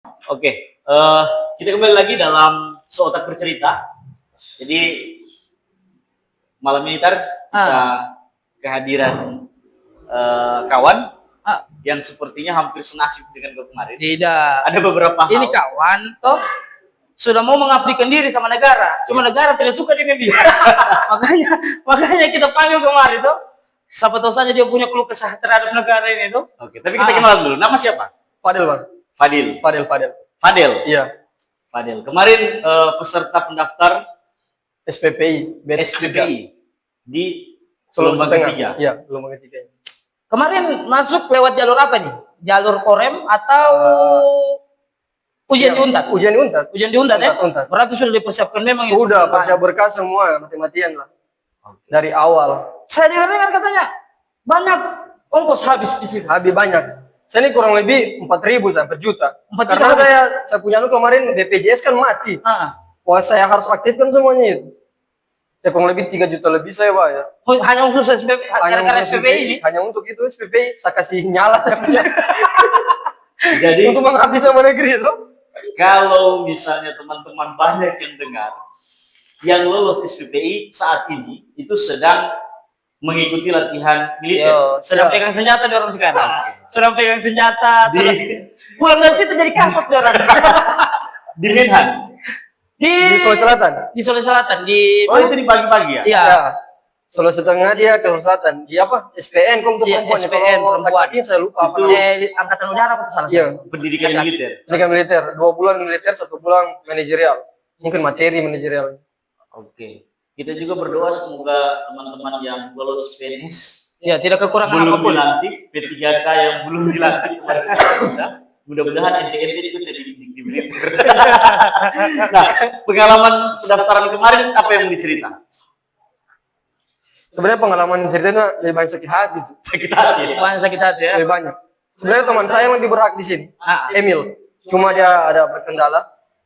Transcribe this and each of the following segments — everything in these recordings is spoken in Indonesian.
Oke, kita kembali lagi dalam Seotak Bercerita. Jadi malam ini kita kehadiran kawan yang sepertinya hampir senasib dengan gue kemarin. Tidak. Ada beberapa hal. Ini kawan toh sudah mau mengabdikan diri sama negara, cuma negara tidak suka dia bisa. makanya kita panggil kemarin tuh. Siapa tahu saja dia punya keluh kesah terhadap negara ini tuh. Oke, tapi kita kenalan dulu. Nama siapa? Fadil, Bang. Fadil. Iya. Fadil. Kemarin peserta pendaftar SPPI, SPPI di Sulawesi gelombang Tengah. ketiga. Iya, gelombang ketiga. Kemarin masuk lewat jalur apa nih? Jalur korem atau ujian di Untat? Ujian di Untat. Ujian di Untat ya? Untat. Berarti sudah dipersiapkan memang. Sudah, persiap berkas semua, mati-matian lah. Oke. Dari awal. Saya dengar katanya banyak ongkos habis di situ. Habis banyak. Saya ini kurang lebih 4.000 sampai juta. 4.000 Karena habis. saya punya kemarin BPJS kan mati. Wah, saya harus aktifkan semuanya itu. Ya kurang lebih 3 juta lebih saya bayar. Hanya khusus SPP, gara-gara SPPI ini. Hanya untuk itu SPPI, saya kasih nyala saya punya. Jadi untuk menghabis sama negeri itu. kalau misalnya teman-teman banyak yang dengar yang lolos SPPI saat ini itu sedang mengikuti latihan militer. Sedang pegang senjata di orang sekarang. Sedang pegang senjata. Pulang dari situ jadi kasat di orang. Di Menhan. Di Sulawesi Selatan. Di Sulawesi Selatan. Oh itu di pagi-pagi ya? Iya. Ya. Sulawesi Tengah dia ke Sulawesi Selatan. Di apa? SPN kok untuk Iya, perempuan. SPN perempuan. Laki-laki saya lupa apa Itu- namanya. Angkatan Udara atau salah? Iya. Pendidikan militer. Pendidikan militer. 2 bulan militer, 1 bulan manajerial. Mungkin materi manajerial. Oke. Kita juga berdoa semoga teman-teman yang lolos PNS Iya, tidak kekurangan belum apapun. dilantik, P3K yang belum dilantik, mudah-mudahan NTT itu jadi di militer. Nah, pengalaman pendaftaran kemarin apa yang mau dicerita? Sebenarnya pengalaman ceritanya lebih banyak sakit hati. sih. Sakit hati. Banyak sakit hati ya. Lebih banyak. Sebenarnya teman saya yang lebih berhak di sini. Ah. Emil. Cuma dia ada berkendala.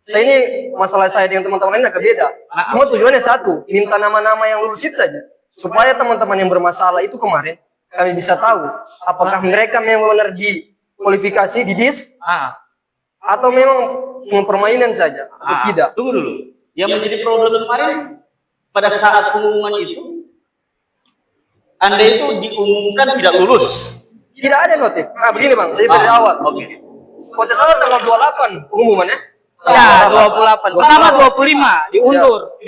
Saya ini masalah saya dengan teman-teman ini agak beda. Cuma tujuannya satu, minta nama-nama yang lulus itu saja. Supaya teman-teman yang bermasalah itu kemarin kami bisa tahu apakah mereka memang benar di kualifikasi di DIS atau memang cuma permainan saja atau tidak. Tunggu dulu. Yang menjadi problem kemarin pada saat pengumuman itu, Anda itu diumumkan tidak lulus. Tidak ada notif. Nah begini Bang, saya dari awal. Oke. Kalau tidak salah tanggal 28 pengumumannya. Ya, 28. Pertama 25,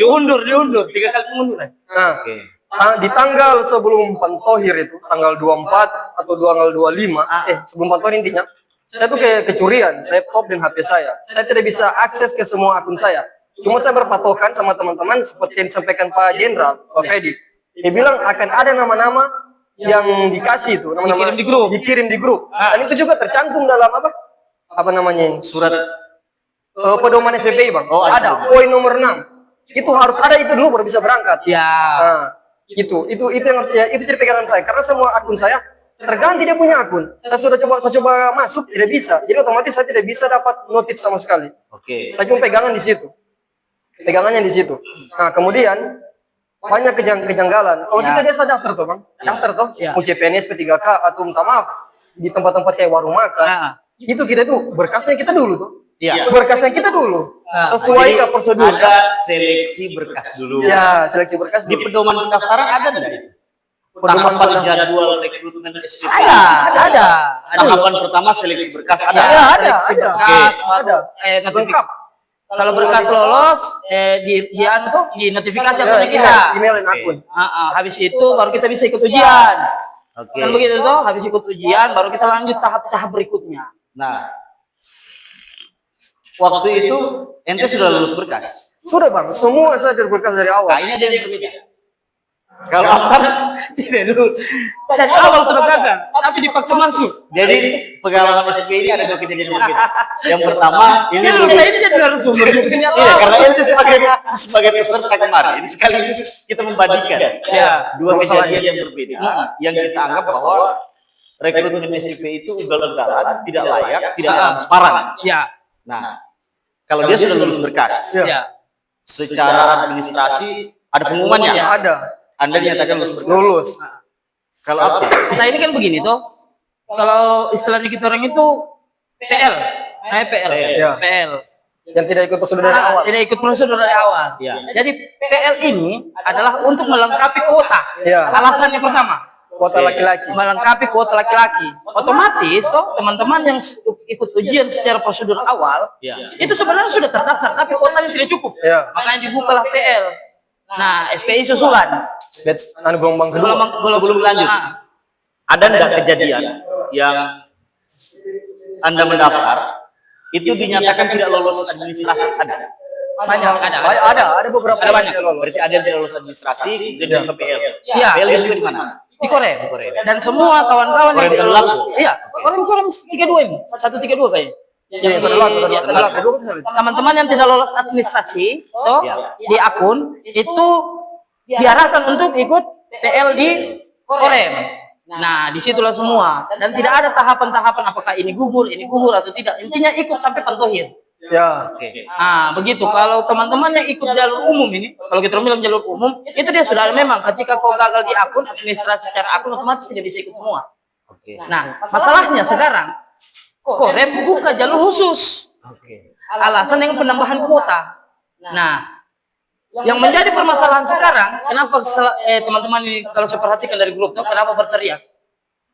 diundur 3 kali pengunduran. Nah, di tanggal sebelum Pantohir itu, tanggal 24 atau tanggal 25, sebelum Pantohir intinya, saya tuh kayak kecurian laptop dan HP saya. Saya tidak bisa akses ke semua akun saya. Cuma saya berpatokan sama teman-teman seperti yang disampaikan Pak Jenderal, Pak Fedi. Dia bilang akan ada nama-nama yang dikasih itu, nama-nama dikirim di grup. Dan itu juga tercantum dalam apa? Apa namanya ini? Surat Pedoman SPPI Bang. Oh, ada poin nomor 6. Itu harus ada itu dulu baru bisa berangkat. Ya. Nah, itu yang harus ya, itu jadi pegangan saya karena semua akun saya terganti dia punya akun. Saya coba masuk tidak bisa. Jadi otomatis saya tidak bisa dapat notif sama sekali. Oke. Saya cuma pegangan di situ. Pegangannya di situ. Nah, kemudian banyak kejanggalan. Kalau kita biasa daftar tuh, Bang. Daftar tuh, mau CPNS P3K atau minta maaf di tempat-tempat kayak warung makan. Itu kita tuh berkasnya kita dulu tuh. Iya. Berkasnya kita dulu. Sesuai ke prosedur. Ada seleksi berkas dulu. Ya, seleksi berkas Di dulu. pedoman pendaftaran ada enggak itu? Pedoman Tahapan jadwal rekrutmen SPPI. Ada. Tahapan pertama seleksi berkas ada. Ya, ada. Seleksi Ada. berkas, Ada. Lengkap. Kalau berkas lolos, di notifikasi akunnya kita. Emailin akun. Habis itu baru kita bisa ikut ujian. Oke. Kan begitu toh, habis ikut ujian baru kita lanjut tahap-tahap berikutnya. Nah, waktu itu ente sudah lulus berkas. Sudah Bang, semua saya dari berkas dari Nah, awal. ini ada yang berbeda. Kalau Akbar Tidak dulu. Dari awal sudah gagal, tapi dipaksa masuk. jadi pengalaman SPPI ini ada dua kejadian berbeda. Yang pertama, ini Ini lulus. saya ini jadi narasumber. Iya, karena ente sebagai peserta kemarin, ini sekaligus kita membandingkan dua kejadian yang berbeda, yang kita anggap bahwa rekrutmen SPPI itu ugal-ugalan, tidak layak, tidak transparan. Ya. Nah, kalau dia sudah lulus berkas, Ya. secara administrasi ada pengumumannya. Ada. Anda dinyatakan lulus berkas. Lulus. Kalau apa? Saya ini kan begini toh. Kalau istilahnya kita orang itu PL, naik PL. Iya. PL. Yang tidak ikut prosedur dari awal. Tidak ikut prosedur dari awal. Iya. Jadi PL ini adalah untuk melengkapi kuota. Iya. Alasannya pertama, Kuota laki-laki. melengkapi kuota laki-laki. Otomatis toh teman-teman yang ikut ujian secara prosedur awal Iya. itu sebenarnya sudah terdaftar tapi kuotanya tidak cukup. Iya. Makanya dibukalah PL. Nah, SPI susulan. Batch gelombang kedua. Sebelum lanjut, ada enggak kejadian yang Anda mendaftar itu dinyatakan tidak lolos administrasi? Ada. Banyak ada. Ada beberapa Ada banyak. yang lolos. Berarti ada yang tidak lolos administrasi, kemudian ke PL. Iya. PL itu di mana? Di Korem. Di Korem. Dan semua kawan-kawan Korem tidak Tenggelam. lolos. Iya, Korem 32 ini. 132 kayaknya. Iya, Tenggelam. Teman-teman yang tidak lolos administrasi toh di akun itu diarahkan untuk ikut PL di Korem. Nah, disitulah semua dan tidak ada tahapan-tahapan apakah ini gugur atau tidak. Intinya ikut sampai pantohir. Ya. Oke. Nah, begitu. Kalau teman-teman yang ikut jalur umum ini, kalau kita bilang jalur umum, itu dia sudah memang ketika kau gagal di akun administrasi secara akun otomatis tidak bisa ikut semua. Oke. Nah, masalahnya sekarang Korem buka jalur khusus. Oke. Alasan yang penambahan kuota. Nah, yang menjadi permasalahan sekarang, kenapa teman-teman ini kalau saya perhatikan dari grup tuh kenapa berteriak?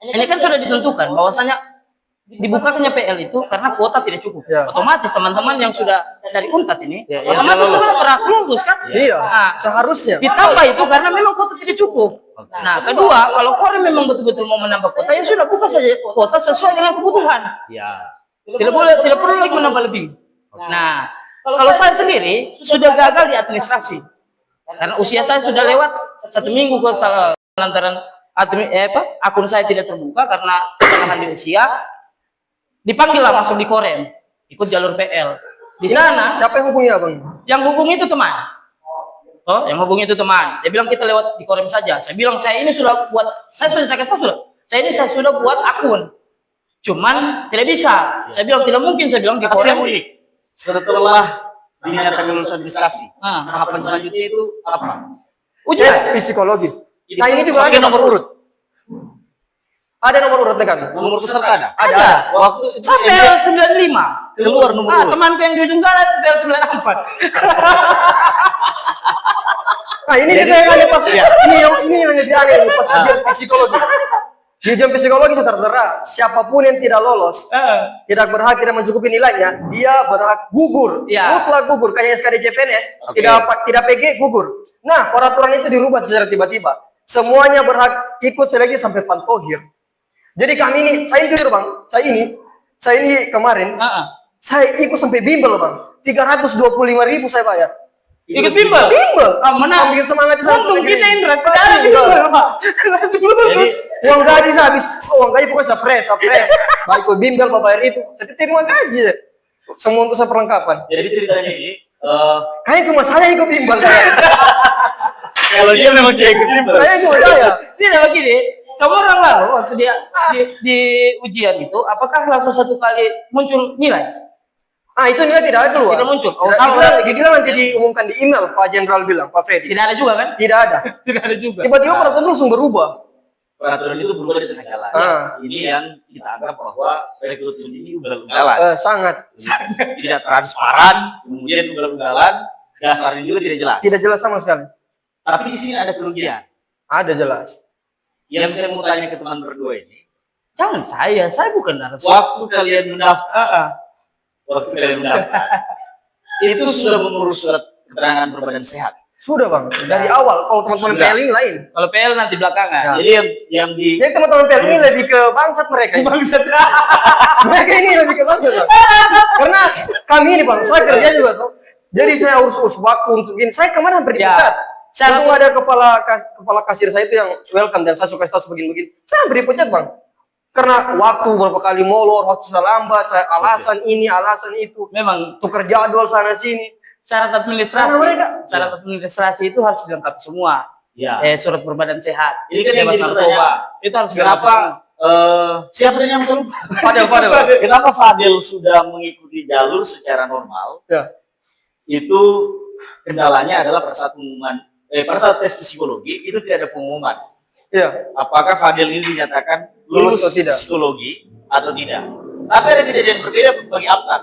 Ini kan sudah ditentukan bahwasanya dibukanya PL itu karena kuota tidak cukup. Ya. Otomatis teman-teman yang sudah dari Unpad ini, Ya, otomatis yang sudah berhak lulus kan? Iya. Nah, Seharusnya. ditambah itu karena memang kuota tidak cukup. Nah, kedua, kalau Korem memang betul-betul mau menambah kuota, ya sudah buka saja kuota sesuai dengan kebutuhan. Ya. Tidak perlu lagi menambah lebih. Nah, kalau saya sendiri sudah gagal di administrasi karena usia saya sudah lewat 1 minggu ke lantaran akun saya tidak terbuka karena pertengahan di usia. Dipanggil lah masuk di Korem, ikut jalur PL. Di sana Siapa yang hubungi abang? yang hubungi itu teman. Oh, yang hubungi itu teman. Dia bilang kita lewat di Korem saja. Saya bilang saya ini sudah buat, saya kasih tahu sudah. Saya sudah buat akun. Cuman tidak bisa. Saya bilang tidak mungkin. Saya bilang di Tapi yang Korem. unik, setelah dinyatakan lulus administrasi, Nah, tahapan selanjutnya itu apa? ujian. Tes psikologi. Nah, ini juga pakai ada nomor urut. Ada nomor urutnya kan? Nomor peserta ada. Ada. Waktu itu PL 95. keluar nomor urut. Temanku yang di ujung sana itu PL 94. Nah, ini juga yang aneh pas ini yang lebih aneh ini pas ujian psikologi. Di ujian psikologi tertera siapapun yang tidak lolos, tidak berhak, tidak mencukupi nilainya, dia berhak gugur, Iya. mutlak gugur kayak SKD CPNS, Oke. tidak PG gugur. Nah, peraturan itu dirubah secara tiba-tiba. Semuanya berhak ikut seleksi sampai pantohir. Jadi kami ini, saya jujur bang, saya ini kemarin, saya ikut sampai bimbel bang, 325.000 saya bayar. Ikut bimbel? Bimbel. Ah, mana? Bikin semangat di sana. Untung kita Indra, tidak ada bimbel, Pak. Langsung lulus. Jadi Uang gaji saya habis, uang gaji pokoknya sapres. Baik ikut bimbel, bayar itu, saya terima gaji. Semua untuk saya perlengkapan. jadi ceritanya ini, Kayaknya cuma saya ikut bimbel. kalau dia memang tidak ikut bimbel, Kayaknya cuma saya. Tidak begini, kamu orang lalu waktu dia di ujian itu, apakah langsung satu kali muncul nilai? Ah itu nilai tidak ada keluar. Tidak muncul. Oh, dibilang nanti diumumkan di email, Pak Jenderal bilang, Pak Freddy. Tidak ada juga kan? Tidak ada. Tidak ada juga. Tiba-tiba peraturan langsung berubah. peraturan itu berubah di tengah jalan. Ini yang kita anggap bahwa rekrutmen ini ugal-ugalan, Sangat. tidak transparan, kemudian ugal-ugalan, dasarnya juga tidak jelas. Tidak jelas sama sekali. Tapi di sini ada kerugian. Ada jelas. Yang saya mau tanya ke teman berdua ini, Jangan saya bukan narasumber. waktu kalian mendaftar, itu sudah mengurus surat keterangan berbadan sehat. Sudah bang, dari awal. Kalau teman-teman Sudah. PL ini lain. Kalau PL nanti belakangan. Jadi yang di Jadi teman-teman PL ini lebih ke bangsat mereka. Bangsat. Mereka ini lebih ke bangsat bang. Karena kami ini bang, saya kerja juga tuh. Jadi saya urus waktu untuk ini. Saya kemarin hampir dipecat. Saya tuh ada kepala kasir saya itu yang welcome dan saya suka tahu begini-begini. Saya hampir dipecat bang. Karena waktu berapa kali molor, waktu saya lambat, saya alasan ini, alasan itu. Memang Tukar jadwal sana sini. syarat administrasi. Karena mereka- Syarat administrasi itu harus dilengkapi semua. ya. Surat berbadan sehat. Ini kan yang Bebas jadi narkoba. pertanyaan. Itu harus dilengkapi Kenapa semua. siapa tadi yang saya lupa? Padahal. Kenapa Fadil sudah mengikuti jalur secara normal? Ya. Itu kendalanya adalah pada saat pengumuman, pada saat tes psikologi itu tidak ada pengumuman. Iya. Apakah Fadil ini dinyatakan lulus Lulus atau tidak? psikologi atau tidak? Tapi ada kejadian berbeda bagi Aptar.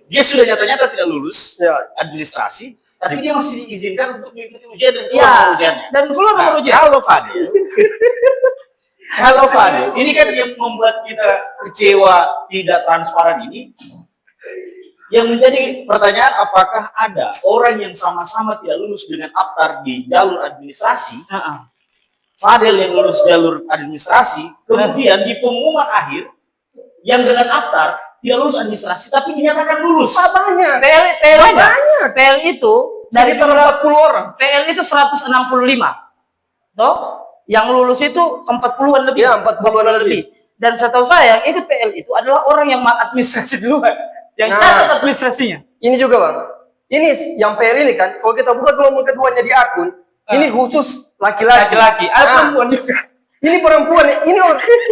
Dia sudah nyata-nyata tidak lulus Ya. administrasi, tapi dia masih diizinkan untuk mengikuti ujian dan Iya. keluar ujiannya. Dan keluar Nah, ujian. halo Fadil. Halo Fadil. Ini kan yang membuat kita kecewa, tidak transparan ini. Yang menjadi pertanyaan, apakah ada orang yang sama-sama tidak lulus dengan Aptar di jalur administrasi, Fadil yang lulus jalur administrasi, kemudian di pengumuman akhir yang dengan Aptar tidak lulus administrasi tapi dinyatakan lulus. Banyak. PL aja. Banyak. PL itu dari Sekitar 40 orang. PL itu 165. Toh, yang lulus itu 40-an lebih. Ya, 40-an lebih. Dan setahu saya, itu PL itu adalah orang yang maladministrasi duluan. Yang Nah. catat administrasinya. Ini juga bang, ini yang PR ini kan, kalau kita buka gelombang keduanya di akun, ini khusus laki-laki. Laki-laki. Ada Nah, perempuan juga. ini perempuan, ini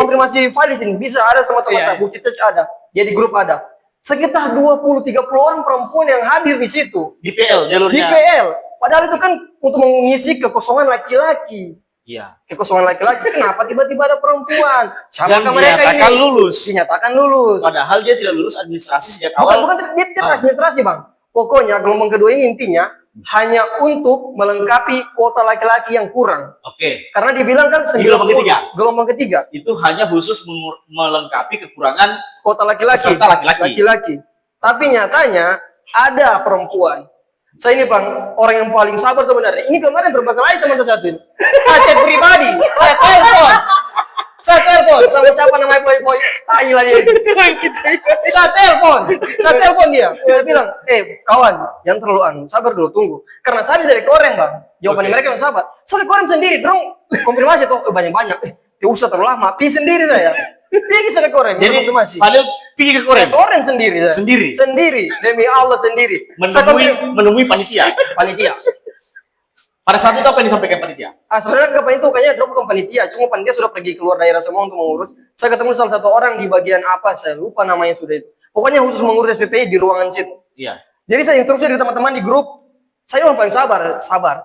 konfirmasi valid ini, bisa ada sama teman Iya, saya, bukti tes ada, dia di grup ada. Sekitar 20-30 orang perempuan yang hadir di situ. Di PL Di jalurnya. PL. Padahal itu kan untuk mengisi kekosongan laki-laki. Iya. Kekosongan laki-laki, kenapa tiba-tiba ada perempuan? Yang Siapakah mereka ini? dinyatakan lulus. Dinyatakan lulus. Padahal dia tidak lulus administrasi sejak Bukan, awal. dia tidak administrasi bang. Pokoknya gelombang kedua ini intinya hanya untuk melengkapi kuota laki-laki yang kurang. Oke. Karena dibilang kan Di gelombang 90. ketiga? Gelombang ketiga. Itu hanya khusus melengkapi kekurangan Kuota laki-laki. Peserta laki-laki. Laki-laki. Tapi nyatanya ada perempuan. Saya ini bang, orang yang paling sabar sebenarnya. Ini kemarin berbagai kali teman saya satuin. Saya chat pribadi, saya telepon. Saya telepon sama siapa namanya boy. Tai lah dia. Saya telepon dia. Saya bilang, kawan, jangan terlalu sabar dulu, tunggu. Karena saya bisa dikoreng bang. Jawaban mereka yang sabar. Saya koreng sendiri, dong. Konfirmasi tuh banyak-banyak. Tidak usah terlalu lama. Pergi sendiri saya. Pergi saya koreng. Jadi konfirmasi. Fadil pergi ke Korem Koreng sendiri saya. Sendiri? Sendiri. Demi Allah sendiri. Saya menemui panitia. panitia. Pada saat itu apa yang disampaikan panitia? Sebenarnya ke itu kayaknya drop bukan panitia, cuma panitia sudah pergi keluar daerah semua untuk mengurus. Saya ketemu salah satu orang di bagian apa, saya lupa namanya sudah itu. Pokoknya khusus mengurus SPPI di ruangan situ. Iya. Jadi saya instruksi dari teman-teman di grup, saya orang paling sabar.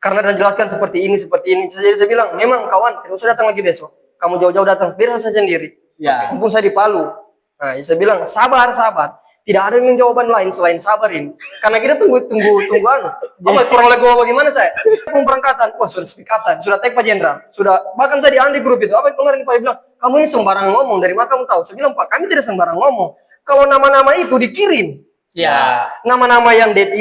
Karena udah jelaskan seperti ini. Jadi saya bilang, memang kawan, tidak usah datang lagi besok. Kamu jauh-jauh datang, biar saya sendiri. Ya. Mumpung saya di Palu. Nah, saya bilang, sabar. Tidak ada yang jawaban lain selain sabar ini. Karena kita tunggu anu. Kurang lagi bagaimana saya? Pemberangkatan, wah sudah speak up saya, sudah tag Pak Jenderal, sudah bahkan saya di grup itu. Apa yang kemarin Pak bilang, kamu ini sembarang ngomong, dari mana kamu tahu? Saya bilang, Pak, kami tidak sembarang ngomong. Kalau nama-nama itu dikirim, Ya. nama-nama yang D3,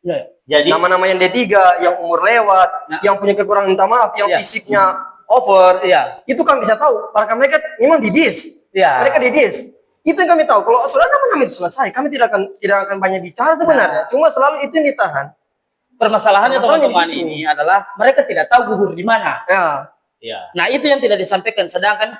Ya. Jadi nama-nama yang D3, yang umur lewat, yang punya kekurangan minta maaf, yang Ya. fisiknya over, Iya. itu kami bisa tahu. Para mereka memang didis. Iya. Mereka didis. Itu yang kami tahu. Kalau sudah nama-nama itu selesai, kami tidak akan banyak bicara sebenarnya. Cuma selalu itu yang ditahan. Permasalahannya Masalahnya di teman-teman situ. ini adalah mereka tidak tahu gugur di mana. Ya. ya, Nah, itu yang tidak disampaikan. Sedangkan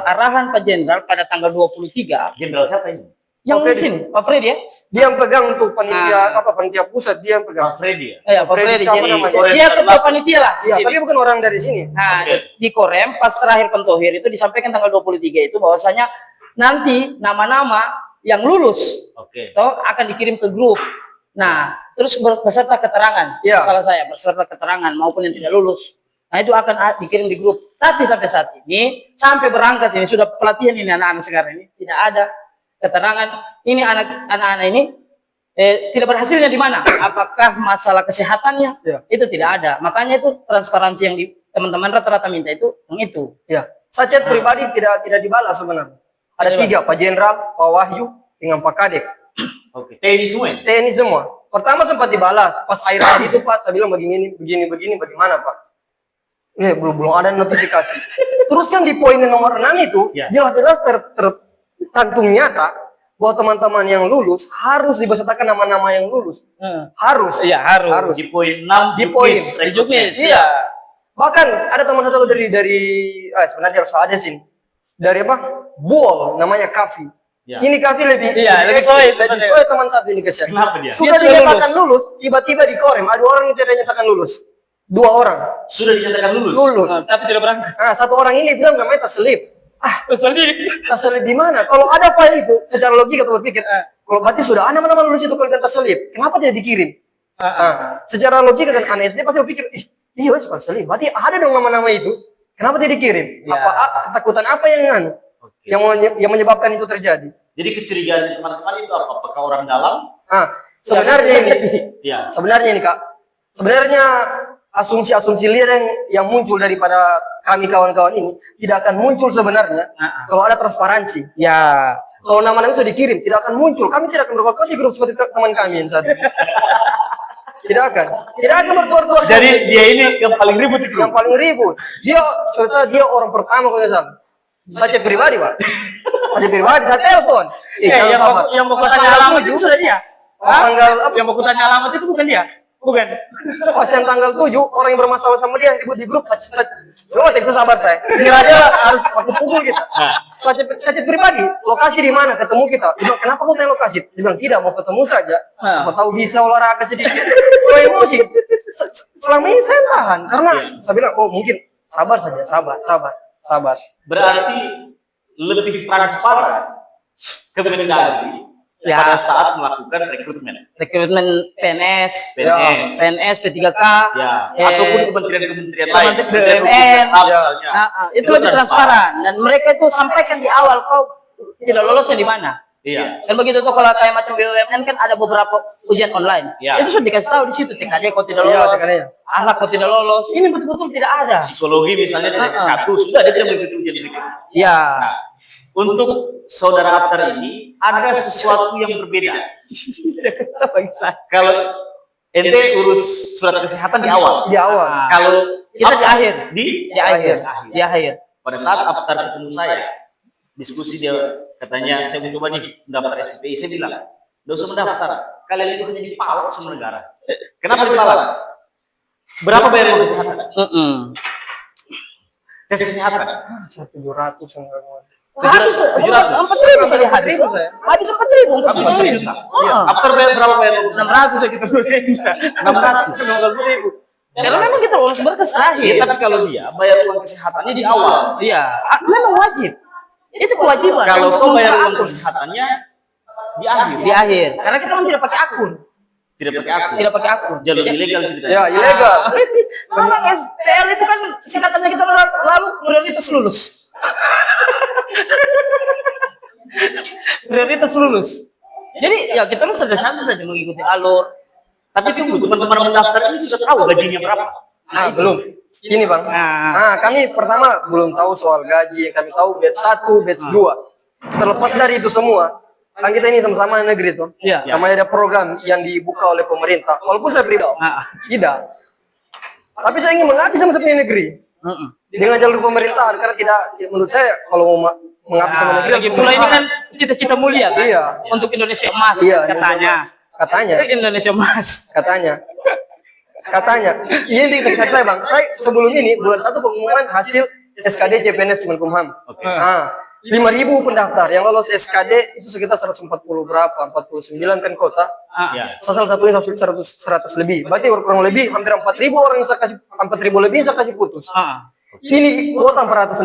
arahan Pak Jenderal pada tanggal 23 jenderal siapa ini? yang Pak Freddy. mungkin Pak Freddy ya? Dia yang pegang untuk panitia panitia pusat, dia yang pegang. Pak Freddy ya? Pak Freddy Freddy. siapa Jadi, namanya? dia ketua panitia lah. di Iya, sini. tapi bukan orang dari sini. Nah, Oke. di Korem pas terakhir Pentohir itu disampaikan tanggal 23 itu bahwasanya nanti nama-nama yang lulus Oke. toh akan dikirim ke grup. Nah, terus beserta keterangan. Iya. Salah saya beserta keterangan maupun yang tidak lulus. Nah, itu akan dikirim di grup. Tapi sampai saat ini sampai berangkat ini sudah pelatihan ini anak-anak sekarang ini tidak ada keterangan ini anak-anak ini tidak berhasilnya di mana? Apakah masalah kesehatannya? Iya. Itu tidak ada. Makanya itu transparansi yang teman-teman rata-rata minta itu yang itu. Ya. Saya chat pribadi tidak dibalas sebenarnya. Ada Tidak 3, Pak Jenderal, Pak Wahyu, dengan Pak Kadek. Oke. TNI semua ini? TNI semua. Pertama sempat dibalas, pas akhir hari itu Pak, saya bilang begini, bagaimana Pak? Belum ada notifikasi. Terus kan di poin nomor 6 itu, Ya. jelas-jelas tercantum nyata bahwa teman-teman yang lulus harus dibesertakan nama-nama yang lulus. Harus. Iya, harus. Di poin 6 Di poin. Juknis. Iya. Bahkan ada teman saya satu dari sebenarnya harus ada sini. Dari apa? Buol, namanya Kavi. Ya. Ini Kavi lebih lebih sesuai teman Kavi ini kesian. Kenapa dia? Sudah Dia sudah dinyatakan lulus, tiba-tiba di Korem ada orang yang tidak dinyatakan lulus. 2 orang Sudah dinyatakan lulus? lulus. Tapi tidak berangkat. Nah, 1 orang ini bilang namanya terselip. Sendiri. Terselip di mana? Kalau ada file itu, secara logika tuh berpikir, kalau berarti sudah ada nama-nama lulus itu kalau dia terselip, kenapa tidak dikirim? Secara logika kan anak SD pasti berpikir, iya wes terselip, berarti ada dong nama-nama itu. Kenapa tidak dikirim? Ya. Ketakutan apa yang menyebabkan itu terjadi? Jadi kecurigaan teman-teman itu apa? Apakah orang dalam? Sebenarnya ini, Ya. sebenarnya ini Kak, sebenarnya asumsi-asumsi liar yang muncul daripada kami kawan-kawan ini tidak akan muncul sebenarnya kalau ada transparansi. Ya. Kalau nama-nama sudah dikirim, tidak akan muncul. Kami tidak akan berbuat di grup seperti teman kami yang satu. Tidak akan berbuat. Jadi dia ini yang paling ribut di grup. Yang paling ribut. Dia orang pertama kalau nggak salah. Saya cek pribadi, Pak. Saya pribadi, saya telepon. Yang mau tanya alamat itu sudah dia. Tanggal Yang mau tanya alamat itu bukan dia. Bukan. Pas yang tanggal 7 orang yang bermasalah sama dia ribut di grup. Semua tidak bisa sabar saya. Kira aja harus aku pukul kita. Saya cek pribadi, lokasi di mana ketemu kita. Dia bilang, kenapa kamu tanya lokasi? Dia bilang tidak, mau ketemu saja. Siapa tahu bisa olahraga sedikit. Saya emosi. Selama ini saya tahan karena saya bilang, oh mungkin sabar saja, sabar. Berarti lebih transparan Kemendagri pada saat melakukan rekrutmen. Rekrutmen PNS, P3K, ataupun kementerian-kementerian lain, BUMN, misalnya. itu lebih transparan dan mereka itu sampaikan di awal kau tidak lolosnya di mana. Iya. Dan begitu tuh kalau kayak macam BUMN kan ada beberapa ujian online. Itu sudah dikasih tahu di situ TKD kau tidak lolos, akhlak kau tidak lolos. Ini betul-betul tidak ada. Psikologi misalnya dari katus sudah ada tidak mengikuti ujian berikutnya. Ya. Untuk saudara Aptar ini ada sesuatu yang berbeda. Kalau ente urus surat kesehatan di awal. Kalau kita di akhir. Di akhir. Pada saat Aptar ketemu saya, diskusi dia katanya saya mau coba nih mendaftar SPPI. Saya bilang, nggak usah mendaftar. Kalian itu hanya dipalak sama negara. Kenapa dipalak? Berapa bayar uang kesehatan? Tes kesehatan 1.700 habis 4.000 kali habis 4.000 untuk habis 1 juta. Aptar bayar berapa bayar? 600 ya kita 600 karena memang kita lolos berkas terakhir. Tapi kalau dia bayar uang kesehatannya di awal. Iya, memang wajib. Itu kewajiban. Kalau kau bayar uang kesehatannya di akhir. Di akhir. Karena kita tidak pakai akun. Tidak pakai akun. Tidak pakai akun. Jalur ilegal tidak. Ya, ilegal. Memang SPL itu kan singkatannya kita lalu prioritas lulus. Prioritas lulus. Jadi ya kita harus santai saja mengikuti alur. Tapi tunggu, teman-teman mendaftar ini sudah tahu gajinya berapa? Belum. Ini Bang. Kami pertama belum tahu soal gaji. Kami tahu batch 1, batch 2. Terlepas dari itu semua, kan kita ini sama-sama negeri tuh. Namanya ada program yang dibuka oleh pemerintah. Walaupun saya pribadi tidak. Tapi saya ingin mengabdi sama seperti negeri. Dengan jalur pemerintahan karena tidak menurut saya kalau mau mengabdi sama negeri lagi pula ini kan cita-cita mulia kan? Untuk Indonesia emas katanya Indonesia emas katanya ini di saya Bang, saya sebelum ini bulan 1 pengumuman hasil SKD CPNS Kemenkumham. 5.000 pendaftar yang lolos SKD itu sekitar 140 berapa 49 kan kota. Salah satunya 100 lebih. Berarti kurang lebih hampir 4.000 orang yang saya kasih 4.000 lebih saya kasih putus. Ini kuota 416.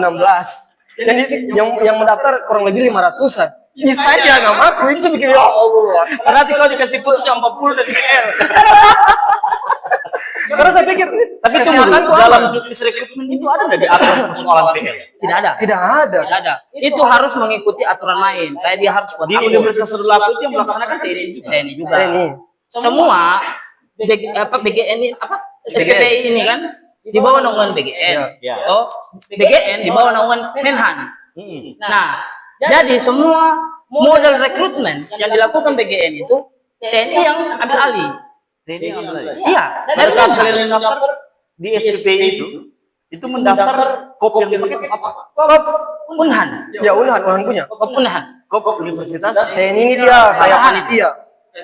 Jadi yang mendaftar kurang lebih 500-an. Ini saja nggak mampu, ini saya pikir ya Allah. Berarti kau dikasih putus yang 40 dari KL. Karena saya pikir, tapi tunggu, dalam juknis rekrutmen itu ada nggak diatur persoalan PL? Tidak ada. Itu harus mengikuti aturan main. Kayak dia harus buat di Universitas Tridulako itu yang melaksanakan TNI juga. Semua BGN ini SPPI ini kan di bawah naungan BGN. BGN di bawah naungan Menhan. Nah, jadi semua model rekrutmen yang dilakukan BGN itu TNI yang ambil alih. Iya, dari saat kalian mendaftar di SPPI itu mendaftar kop yang dipakai apa? Kop Unhan. Ya Unhan punya. Kop Unhan. Kop Universitas. Ini dia kayak panitia,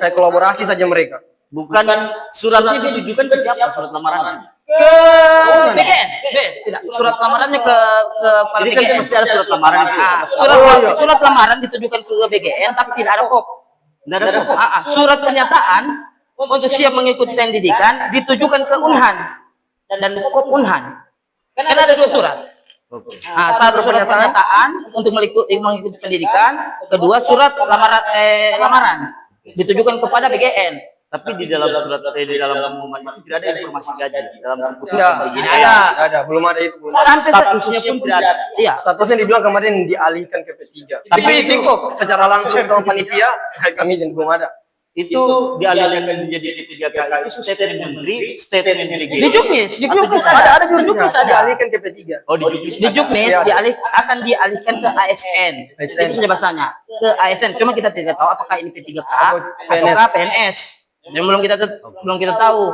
kayak kolaborasi saja mereka. Bukan suratnya ditujukan ke siapa? Surat lamarannya ke BGN. Tidak, surat lamarannya ke kepala BGN. BGN. Pasti ada surat lamaran itu. Surat lamaran ditujukan ke BGN tapi tidak ada kop. Tidak ada kop. Surat pernyataan untuk siap mengikuti pendidikan ditujukan ke Unhan dan kop Unhan. Kan ada 2 surat. Satu surat pernyataan untuk mengikuti pendidikan, kedua surat lamaran ditujukan kepada BGN. Tapi di dalam surat di dalam pengumuman itu tidak ada informasi gaji dalam keputusan Enggak, begini. ada, belum ada itu. Belum ada. Sampai Statusnya pun tidak ada. Iya. Statusnya dibilang kemarin dialihkan ke P3. Tapi itu kok secara langsung sama panitia kami belum ada. Itu dialihkan menjadi P3K itu statement menteri, statement Di delegasi. Juknis Ada di Juknis jurnalnya ada. dialihkan ke P3. Oh, di Juknis. Di Juknis Iya, ada. akan dialihkan ke ASN. ASN. Itu saja bahasanya. Ke ASN. Cuma kita tidak tahu apakah ini P3K Atau ataukah PNS. Dan belum kita tahu.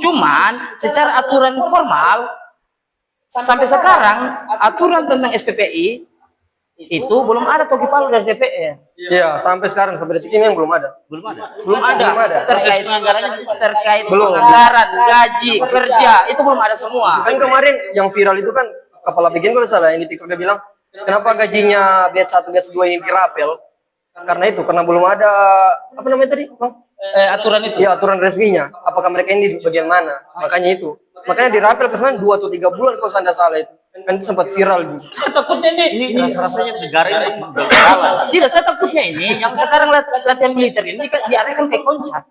Cuman secara aturan formal sampai sekarang aturan tentang SPPI itu belum ada toki palu dari DPR. Iya, sampai sekarang sampai detik ini yang belum ada. Belum ada. Belum ada. Belum ada. Terkait Belum. anggaran, gaji, kerja itu belum ada semua. Kan kemarin yang viral itu kan kepala bikin kalau salah yang di TikTok dia bilang kenapa gajinya batch 1 batch 2 ini dirapel? Karena itu karena belum ada apa namanya tadi? Bang? Aturan itu. Ya aturan resminya. Apakah mereka ini di bagian mana? Makanya itu. Makanya dirapel kesan 2 atau 3 bulan kalau saya salah itu. Kan itu sempat viral gitu. Saya takutnya Ini rasa-rasanya negara ini berjalan. Tidak, saya takutnya ini yang sekarang latihan militer ini diarahkan ke Koncak.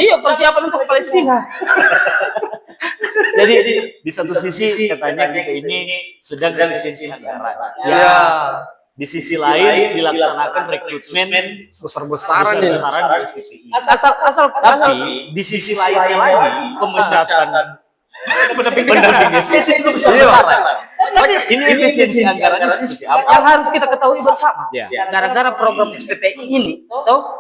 Iya, persiapan untuk Palestina. Jadi di satu sisi katanya kita ini sedang efisiensi anggaran. Ya, Di sisi lain dilaksanakan rekrutmen besar-besaran ini. besar-besaran di SPPI. Asal Tapi di sisi lainnya lagi pemecatan pendamping SPPI itu besar-besaran. Tapi Ini efisiensi anggarannya seperti apa? yang harus kita ketahui bersama, Ya. gara-gara program SPPI ini,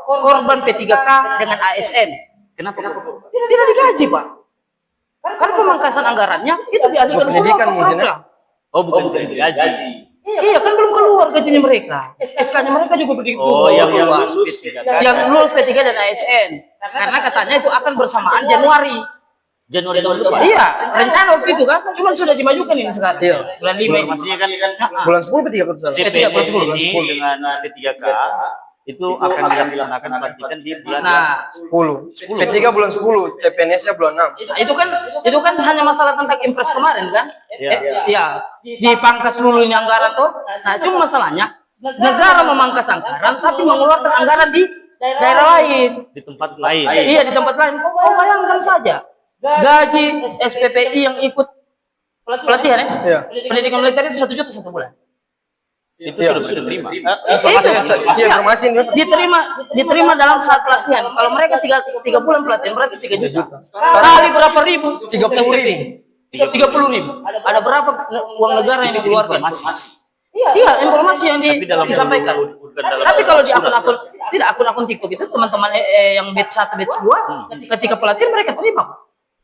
korban P3K dengan ASN. Kenapa? Tidak digaji, Pak. Karena pemangkasan anggarannya itu dialihkan Untuk pendidikan semua ke mungkin, ya? program. Oh, bukan gaji. Iya, kan belum keluar gajinya mereka. SK-nya mereka juga begitu. Oh, yang keluar. lulus P3K. Yang lulus P3 dan ASN. Karena katanya itu akan bersamaan Januari. Januari tahun depan. Iya, rencana waktu itu kan, cuma sudah dimajukan ini sekarang. Iya. Bulan 5 ini. Informasinya kan Bulan 10 P3 kalau salah. CPNS ini dengan P3K itu akan dilaksanakan pelantikan di bulan Nah, 10. P3 bulan 10, CPNS-nya bulan 6. itu kan hanya masalah tentang impres kemarin kan? Iya, dipangkas dulu ini anggaran tuh. Nah, cuma masalahnya negara memangkas anggaran tapi mengeluarkan anggaran di daerah lain. di tempat lain. Iya, di tempat lain. Kau bayangkan saja gaji SPPI yang ikut pelatihan ya? Iya. Pendidikan militer itu 1 juta 1 bulan. Itu Iya. sudah diterima. Iya, informasi ini Diterima dalam saat pelatihan. Kalau mereka 3 bulan pelatihan berarti 3 juta. Kali berapa ribu? 30.000. 30.000. Ada berapa uang negara yang dikeluarkan? Informasi. Iya, informasi yang Tapi dalam disampaikan. bukan dalam Tapi kalau di surat. akun-akun tidak akun-akun TikTok itu teman-teman yang batch 1 batch 2 ketika pelatihan mereka terima.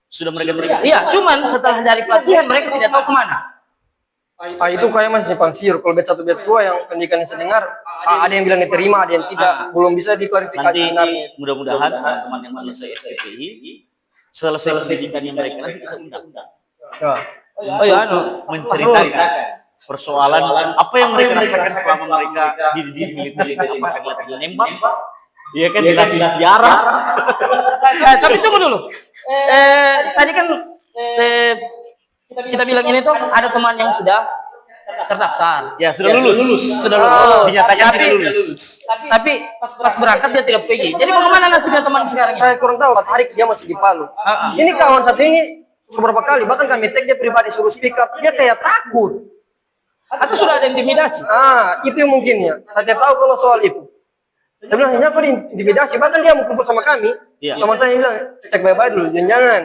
Sudah mereka terima. Iya, cuman setelah dari pelatihan mereka tidak tahu kemana. Itu kayak masih simpang siur. Kalau batch 1 batch 2 yang pendidikan yang saya dengar, ada yang bilang diterima, ada yang tidak. Belum bisa diklarifikasi Nanti sebenarnya. mudah-mudahan teman-teman yang selesai SPPI selesai pendidikannya mereka nanti kita undang. Ya. Oh ya, Menceritakan persoalan apa yang mereka rasakan selama mereka di militer itu, apakah dilatih nembak, iya kan, dilatih jarak. Tapi tunggu dulu. Tadi kan kita bilang ini tuh ada teman yang sudah terdaftar. Ya, sudah lulus. Sudah lulus. Dinyatakan tidak lulus. Tapi pas berangkat dia tidak pergi. Jadi bagaimana nasibnya teman sekarang ini? Saya kurang tahu, 4 hari dia masih di Palu. Ini kawan satu ini beberapa kali, bahkan kami tag dia pribadi suruh speak up, dia kayak takut. Atau sudah ada intimidasi? Itu yang mungkin ya. Saya tidak tahu kalau soal itu. Saya bilang, ini apa diintimidasi? Bahkan dia mau kumpul sama kami. Iya. Teman saya bilang, cek baik-baik dulu, jangan.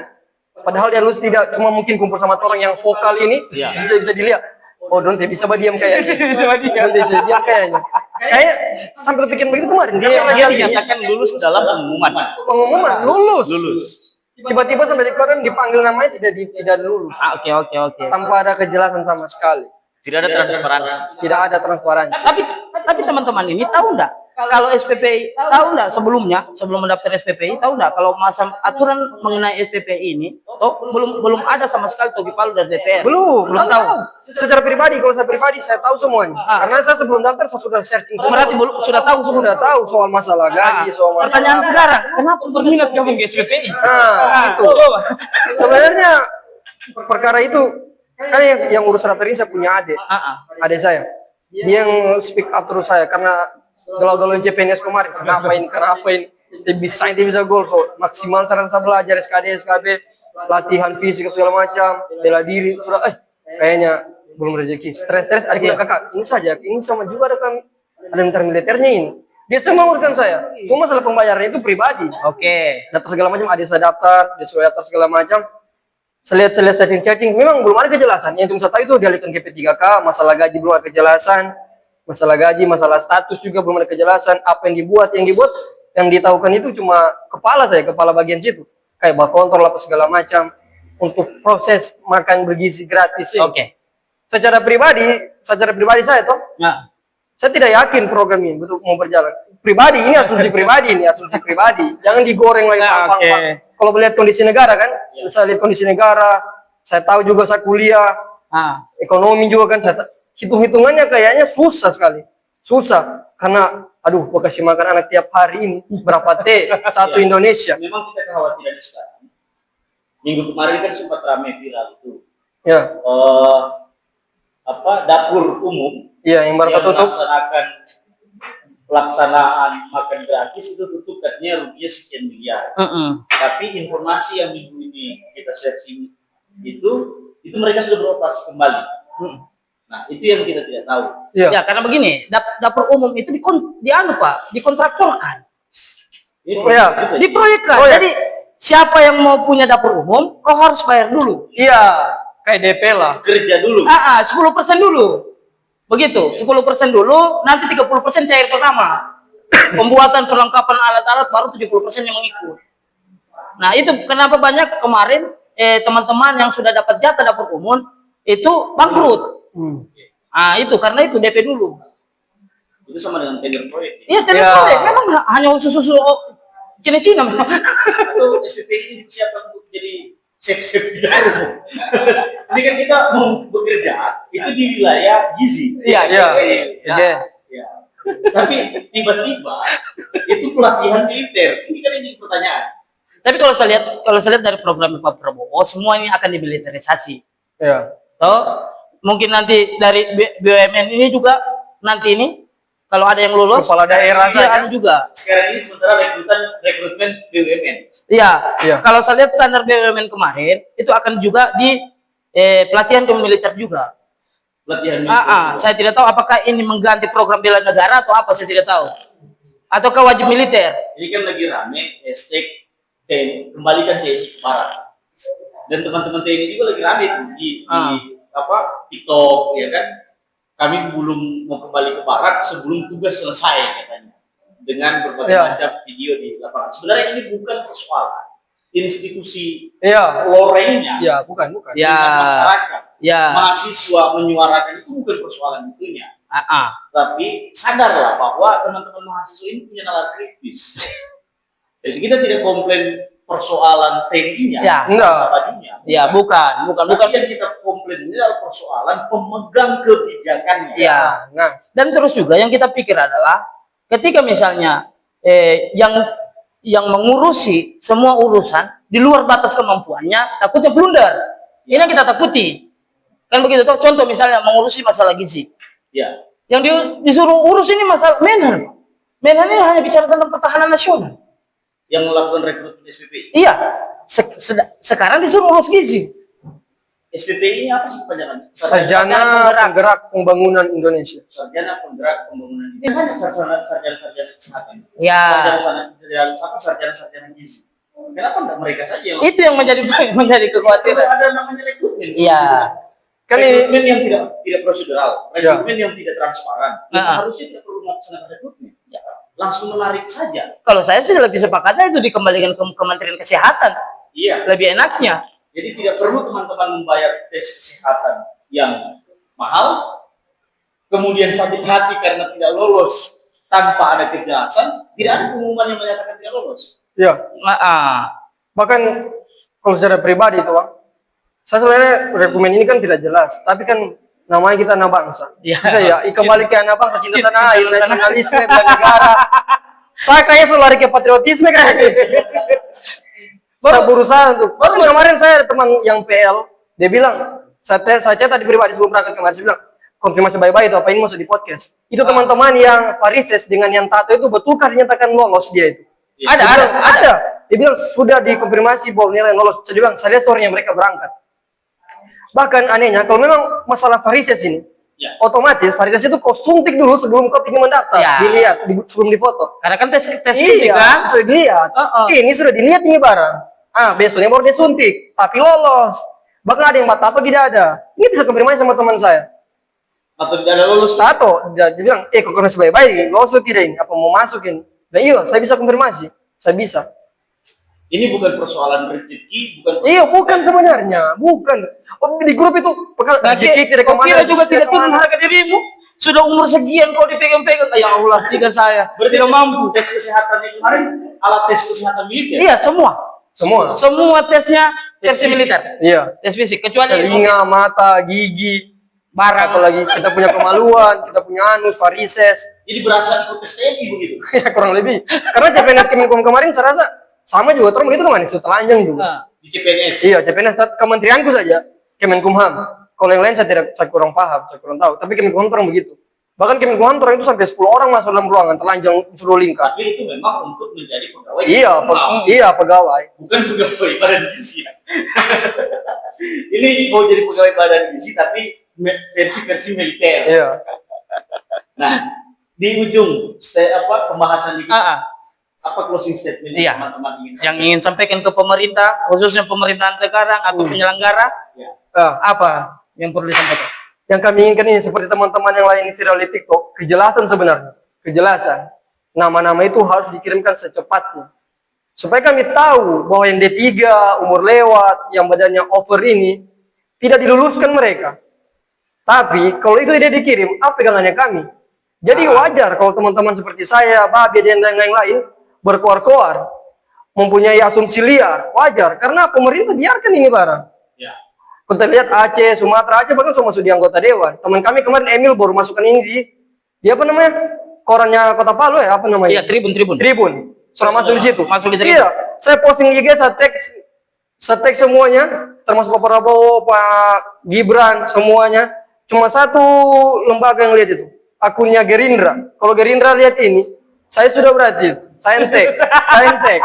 Padahal dia lulus tidak cuma mungkin kumpul sama orang yang vokal ini, Iya. bisa dilihat. Oh, Donte bisa diam kayaknya. Donte bisa diam kayaknya. Kayak sampai pikir begitu kemarin. Dia dinyatakan lulus dalam pengumuman lulus. Lulus. Tiba-tiba sampai di koran dipanggil namanya tidak lulus. Oke. Tanpa ada kejelasan sama sekali. Tidak ada transparansi. Tidak ada transparansi. Tapi teman-teman ini tahu nggak? Kalau SPPI tahu nggak sebelum mendaftar SPPI tahu nggak kalau masa aturan mengenai SPPI ini belum ada sama sekali togi palu dari DPR. Belum tahu. Secara pribadi, kalau saya pribadi saya tahu semuanya. Karena saya sebelum daftar saya sudah searching. Berarti sudah tahu soal masalah gaji, soal masalah. Pertanyaan sekarang, kenapa berminat gabung ke SPPI? Itu. Sebenarnya perkara itu kan yang urus rater ini saya punya adik saya. Dia yang speak up terus saya karena galau-galau CPNS kemarin. Kenapa ini? bisa gol, so maksimal saran saya belajar SKB, latihan fisik segala macam, bela diri, sudah kayaknya belum rezeki. Stres, ada bilang kakak, ini saja, ini sama juga ada kami, ada militer militernya ini. Dia semua urusan saya, cuma masalah pembayarannya itu pribadi. Oke. Data segala macam, ada saya daftar, dia sudah daftar segala macam. Saya lihat chatting, memang belum ada kejelasan. Yang cuma saya tahu itu dialihkan ke P3K, masalah gaji belum ada kejelasan, masalah gaji, masalah status juga belum ada kejelasan. Apa yang dibuat, yang ditahukan itu cuma kepala bagian situ, kayak kontrol apa segala macam untuk proses makan bergizi gratis. Oke. Secara pribadi saya toh, Nah. saya tidak yakin program ini betul mau berjalan. Pribadi ini asumsi pribadi, jangan digoreng lagi. Kalau melihat kondisi negara kan, saya lihat kondisi negara, saya tahu juga saya kuliah, ekonomi juga kan, saya hitung-hitungannya kayaknya susah sekali, karena aduh, mau kasih makan anak tiap hari ini berapa T satu Indonesia. Memang kita kekhawatirannya sekarang. Minggu kemarin kan sempat ramai viral itu. Ya. Dapur umum. Iya, yang baru tutup. Pelaksanaan makan gratis itu tutup katanya rupiah sekian miliar. Tapi informasi yang minggu ini kita searching itu mereka sudah beroperasi kembali. Nah, itu yang kita tidak tahu. Ya, karena begini, dapur umum itu dikontraktorkan. Diproyekkan. Jadi siapa yang mau punya dapur umum, kau harus bayar dulu. Iya, kayak DP lah. Kerja dulu. 10% dulu. Begitu, 10% dulu, nanti 30% cair pertama. Pembuatan perlengkapan alat-alat baru 70% yang mengikut. Nah, itu kenapa banyak kemarin teman-teman yang sudah dapat jatah dapur umum itu bangkrut. Itu karena itu DP dulu. Itu sama dengan tender proyek. Iya, tender proyek. Memang hanya khusus Cina-Cina memang. Atau SPP ini disiapkan untuk jadi safe di umum. Ini kan kita mau bekerja itu di wilayah gizi. Iya. Tapi tiba-tiba itu pelatihan militer. Ini kan ini pertanyaan. Tapi kalau saya lihat dari program Pak Prabowo, semua ini akan dimiliterisasi. Iya. Mungkin nanti dari BUMN ini juga nanti ini kalau ada yang lulus kepala daerah saja juga. Sekarang ini sementara rekrutmen BUMN. Iya. Kalau saya lihat standar BUMN kemarin itu akan juga di pelatihan ke militer juga. Pelatihan militer. Saya tidak tahu apakah ini mengganti program bela negara atau apa, saya tidak tahu. Ataukah wajib militer? Ini kan lagi rame hashtag kembalikan TNI ke Barat. Dan teman-teman TNI juga lagi rame tuh di TikTok, ya kan? Kami belum mau kembali ke Barat sebelum tugas selesai katanya. Dengan berbagai macam video di lapangan. Sebenarnya ini bukan persoalan institusi lorengnya. Iya, bukan. Masyarakat. Mahasiswa menyuarakan itu bukan persoalan itunya. Tapi sadarlah bahwa teman-teman mahasiswa ini punya nalar kritis. Jadi kita tidak komplain persoalan TNI-nya, bajunya. Ya, bukan. Tapi yang kita komplain ini adalah persoalan pemegang kebijakannya. Ya. Nah, dan terus juga yang kita pikir adalah ketika misalnya yang mengurusi semua urusan di luar batas kemampuannya, takutnya blunder. Ini yang kita takuti. Kan begitu toh, contoh misalnya mengurusi masalah gizi. Ya. Yang disuruh urus ini masalah Menhan. Menhan ini hanya bicara tentang pertahanan nasional. Yang melakukan rekrutmen SPPI. Iya. Sekarang disuruh urus gizi. SPPI ini apa sih kepanjangannya? Sarjana Penggerak Pembangunan Indonesia. Sarjana Penggerak Pembangunan Indonesia. Ini banyak sarjana kesehatan. Ya. Sarjana gizi. Kenapa enggak mereka saja yang itu yang menjadi kekhawatiran. Ada namanya rekrutmen. Iya. Kan rekrutmen yang tidak prosedural, rekrutmen yang tidak transparan. Seharusnya tidak perlu melaksanakan rekrutmen. Langsung menarik saja. Kalau saya sih lebih sepakatnya itu dikembalikan ke Kementerian Kesehatan. Iya. Lebih enaknya. Jadi tidak perlu teman-teman membayar tes kesehatan yang mahal, kemudian sakit hati karena tidak lolos tanpa ada kejelasan, tidak ada pengumuman yang menyatakan tidak lolos. Iya. Bahkan kalau secara pribadi itu, Bang, saya sebenarnya rekomend ini kan tidak jelas, tapi kan namanya kita anak bangsa. Saya kembali ke anak bangsa, cinta tanah air, nasionalisme, bela negara. Saya kayaknya selalu lari ke patriotisme kan. Saya berusaha untuk. Baru kemarin saya ada teman yang PL, dia bilang, saya chat tadi pribadi sebelum berangkat kemarin, saya bilang, konfirmasi baik-baik itu apa ini masuk di podcast. Itu teman-teman yang Farises dengan yang tato itu betulkah dinyatakan lolos dia itu? Ada. Dia bilang sudah dikonfirmasi bahwa nilai lolos. Saya bilang, saya lihat story-nya mereka berangkat. Bahkan anehnya, kalau memang masalah varises ini, otomatis varises itu kau suntik dulu sebelum kau ingin mendaftar. Dilihat, sebelum difoto. Karena kan tes fisik kan? Sudah dilihat. Ini sudah dilihat ini barang. Besoknya baru dia suntik, tapi lolos. Bahkan ada yang tato tidak ada. Ini bisa konfirmasi sama teman saya. Atau tidak ada lulus? Tato, dia bilang, kok kena sebaik-baik, lolos atau tidak ini? Apa mau masukin? Nah iya, saya bisa konfirmasi. Saya bisa. Ini bukan persoalan rezeki, bukan. Iya, bukan sebenarnya, bukan. Oh, di grup itu rezeki tidak Kau kemana? kira juga tidak turun harga dirimu? Sudah umur sekian kau dipegang-pegang. Ya Allah, tidak saya. Berarti Tidak mampu. tes kesehatan yang kemarin, alat tes kesehatan militer. Iya, semua. Semua tesnya tes militer. Iya. Tes fisik kecuali Telinga, mata, gigi, barang. apalagi kita punya kemaluan, kita punya anus, varises. Jadi berasa ikut tes TNI begitu. Ya kurang lebih. Karena CPNS Kemenkum kemarin saya rasa sama juga terus begitu kemarin, telanjang juga. Di CPNS. Iya, CPNS kementerianku saja, Kemenkumham. Kalau yang lain saya kurang paham, saya kurang tahu. Tapi Kemenkumham orang begitu. Bahkan Kemenkumham orang itu sampai 10 orang masuk dalam ruangan telanjang suruh lingkar. Tapi itu memang untuk menjadi pegawai. Iya, pegawai. Bukan pegawai badan gizi. Ini mau jadi pegawai badan gizi tapi versi militer. Iya. Nah, di ujung pembahasan di apa closing statement teman-teman yang ingin sampaikan ke pemerintah, khususnya pemerintahan sekarang atau penyelenggara, apa yang perlu disampaikan? Yang kami inginkan ini seperti teman-teman yang lain viral di TikTok, kejelasan sebenarnya, kejelasan. Nama-nama itu harus dikirimkan secepatnya. Supaya kami tahu bahwa yang D3, umur lewat, yang badannya over ini, tidak diluluskan mereka. Tapi, kalau itu tidak dikirim, apa pegangannya kami? Jadi wajar kalau teman-teman seperti saya, Babi, dan lain-lain, berkoar-koar, mempunyai asumsi liar, wajar. Karena pemerintah biarkan ini barang. Kita lihat Aceh, Sumatera, Aceh bahkan sudah masuk di anggota dewan. Teman kami kemarin Emil baru masukkan ini di apa namanya? Korannya Kota Palu ya, apa namanya? Iya, Tribun. Sudah masuk di situ. Masuk di Tribun. Iya, saya posting di IG, saya tag semuanya, termasuk Pak Prabowo, Pak Gibran, semuanya. Cuma satu lembaga yang lihat itu, akunnya Gerindra. Kalau Gerindra lihat ini, saya sudah berarti, saya tag.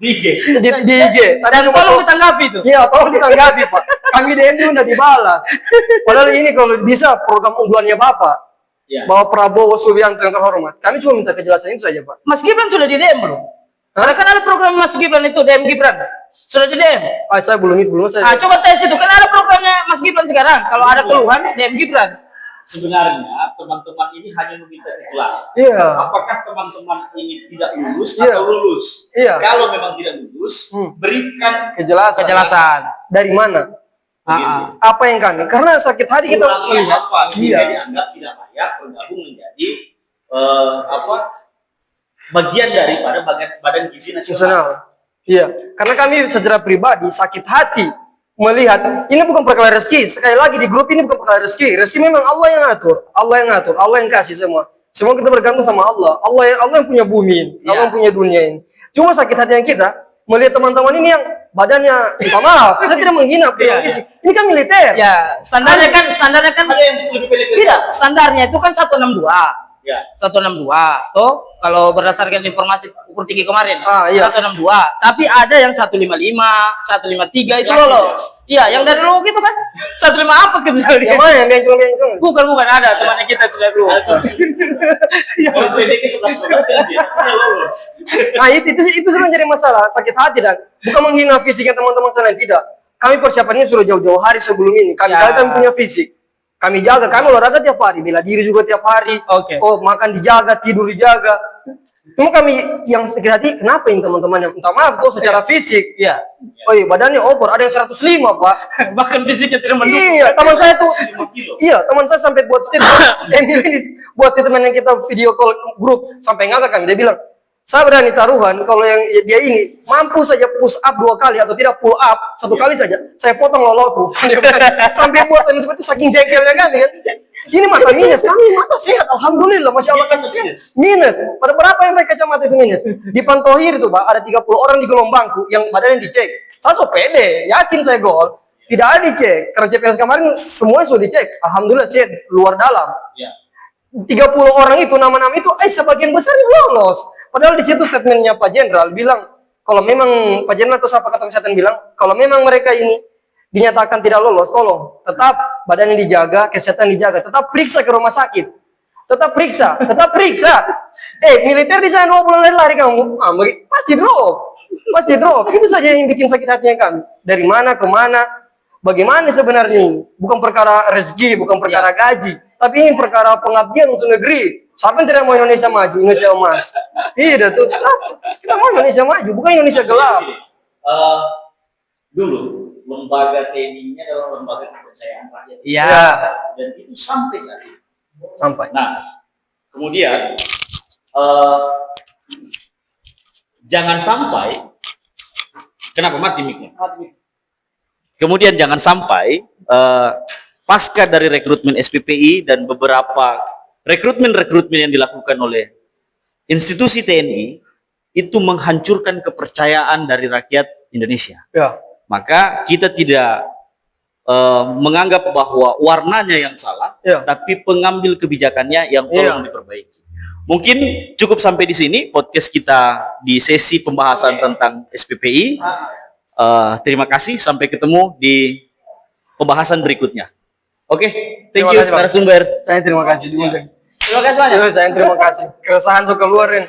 Di IG. Dan tolong ditanggapi itu. Iya, tolong ditanggapi Pak. Kami DM itu udah dibalas. Padahal ini kalau bisa program unggulannya Bapak, bahwa Prabowo Subianto yang terhormat. Kami cuma minta kejelasan itu saja Pak. Mas Gibran sudah di DM belum? Karena kan ada program Mas Gibran itu, DM Gibran. Sudah di DM? Saya belum saya. Coba tes itu, kan ada programnya Mas Gibran sekarang. Kalau ada keluhan, DM Gibran. Sebenarnya teman-teman ini hanya meminta kejelasan. Iya. Apakah teman-teman ini tidak lulus atau lulus? Iya. Kalau memang tidak lulus, berikan kejelasan. Dari mana? Apa yang kami? Karena sakit hati kita melihat apa sehingga dianggap tidak layak bergabung menjadi bagian daripada badan gizi nasional. Iya. Karena kami secara pribadi sakit hati melihat ini bukan perkara rezeki. Sekali lagi di grup ini bukan perkara rezeki. Rezeki memang Allah yang ngatur, Allah yang kasih semua. Semua kita bergantung sama Allah. Allah yang punya bumi, Allah yang punya dunia ini. Cuma sakit hati yang kita melihat teman-teman ini yang badannya, maaf, saya tidak menghina fisik. Ini kan militer. Ya, standarnya kan Ada yang lebih pendek. tidak, standarnya itu kan 162. Ya. 162. Tuh, kalau berdasarkan informasi ukur tinggi kemarin, 162. Tapi ada yang 155, 153 itu lolos. Iya, yang dari lu gitu kan. 105 apa gitu sekali. Yang mana yang bencong? Bukan ada temannya kita sudah keluar. Orang pendeknya 11 dia lolos. Nah, itu sebenarnya jadi masalah, sakit hati dan bukan menghina fisiknya teman-teman saya, tidak. Kami persiapannya sudah jauh-jauh hari sebelum ini. Kami punya fisik. Kami jaga, kami olahraga tiap hari, bela diri juga tiap hari. Oh, makan dijaga, tidur dijaga. Cuma kami yang sakit hati, kenapa ini teman-teman yang minta maaf tuh secara fisik? Iya. Oh iya, badannya over, ada yang 105 Pak. Bahkan fisiknya tidak mendukung. Iya, teman saya tuh. Iya, teman saya sampai buat statement. Emil ini buat statement yang kita video call grup sampai ngakak kami. Dia bilang, saya berani taruhan kalau yang dia ini mampu saja push up 2 kali atau tidak pull up 1 kali saja, saya potong loloku. Sampai buat seperti saking jengkelnya kan. Ini mata minus, kami mata sehat, alhamdulillah, masya Allah kasih sehat. Minus, pada berapa yang pakai kacamata itu minus? Di Pantohir itu Pak, ada 30 orang di gelombangku yang badannya dicek. Saya so pede, yakin saya gol. Tidak ada dicek, karena CPNS kemarin semua sudah dicek. Alhamdulillah sehat, luar dalam. 30 orang itu, nama-nama itu, sebagian besar lolos. Padahal di situ statementnya Pak Jenderal bilang, kalau memang Pak Jenderal atau siapa kata kesehatan bilang, kalau memang mereka ini dinyatakan tidak lolos, tolong tetap badannya dijaga, kesehatan dijaga, tetap periksa ke rumah sakit, tetap periksa, tetap periksa. Militer di sana 2 bulan lari kamu, pasti drop. Itu saja yang bikin sakit hatinya kami. Dari mana ke mana, bagaimana sebenarnya? Bukan perkara rezeki, bukan perkara gaji, tapi ini perkara pengabdian untuk negeri. Siapa yang tidak mau Indonesia maju, Indonesia emas? Tidak tuh, kita mau Indonesia maju, bukan Indonesia gelap. Dulu lembaga TNI-nya adalah lembaga kepercayaan rakyat. Iya. Dan itu sampai saat ini. Sampai. Nah, kemudian jangan sampai, kenapa mati mic-nya? Kemudian jangan sampai pasca dari rekrutmen SPPI dan beberapa rekrutmen yang dilakukan oleh institusi TNI itu menghancurkan kepercayaan dari rakyat Indonesia. Ya. Maka kita tidak menganggap bahwa warnanya yang salah, Ya. tapi pengambil kebijakannya yang tolong diperbaiki. Mungkin cukup sampai di sini podcast kita di sesi pembahasan tentang SPPI. Terima kasih, sampai ketemu di pembahasan berikutnya. Oke, thank Terima you kasih, Pak. narasumber. Saya terima kasih diundang. Terima kasih banyak. Saya terima kasih. Keresahan tuh keluarin.